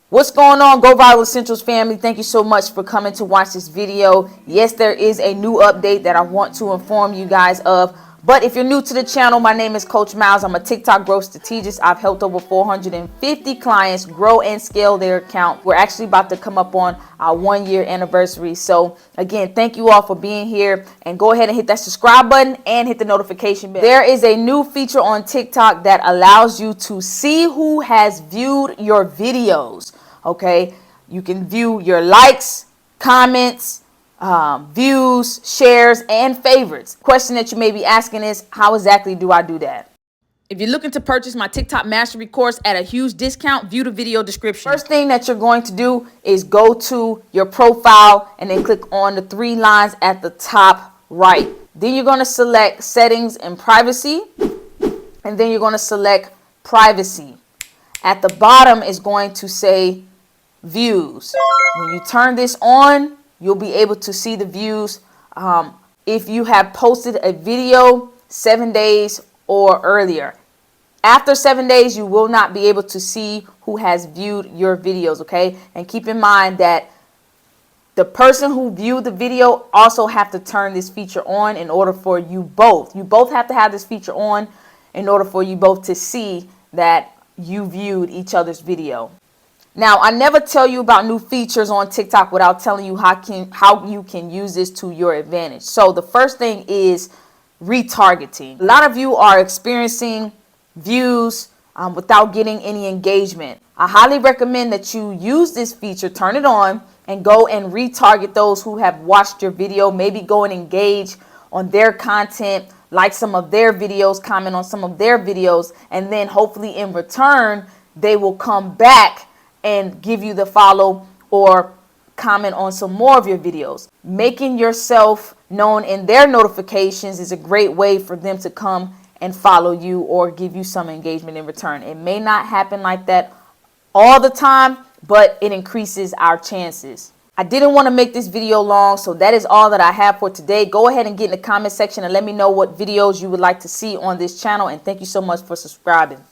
What's going on, Go Viral Essentials family? Thank you so much for coming to watch this video. Yes, there is a new update that I want to inform you guys of. But if you're new to the channel, my name is Coach Miles. I'm a TikTok growth strategist. I've helped over 450 clients grow and scale their account. We're actually about to come up on our 1-year anniversary. So again, thank you all for being here, and go ahead and hit that subscribe button and hit the notification bell. There is a new feature on TikTok that allows you to see who has viewed your videos. Okay, you can view your likes, comments, views, shares, and favorites. Question that you may be asking is, how exactly do I do that? If you're looking to purchase my TikTok mastery course at a huge discount, view the video description. First thing that you're going to do is go to your profile and then click on the 3 lines at the top right. Then you're going to select settings and privacy, and then you're going to select privacy. At the bottom is going to say views. When you turn this on, you'll be able to see the views if you have posted a video 7 days or earlier. After 7 days, you will not be able to see who has viewed your videos, okay? And keep in mind that the person who viewed the video also have to turn this feature on in order for you both. You both have to have this feature on in order for you both to see that you viewed each other's video. Now, I never tell you about new features on TikTok without telling you how you can use this to your advantage. So the first thing is retargeting. A lot of you are experiencing views without getting any engagement. I highly recommend that you use this feature, turn it on, and go and retarget those who have watched your video. Maybe go and engage on their content, like some of their videos, comment on some of their videos, and then hopefully in return, they will come back and give you the follow or comment on some more of your videos. Making yourself known in their notifications is a great way for them to come and follow you or give you some engagement in return. It may not happen like that all the time, but it increases our chances. I didn't want to make this video long, so that is all that I have for today. Go ahead and get in the comment section and let me know what videos you would like to see on this channel, and thank you so much for subscribing.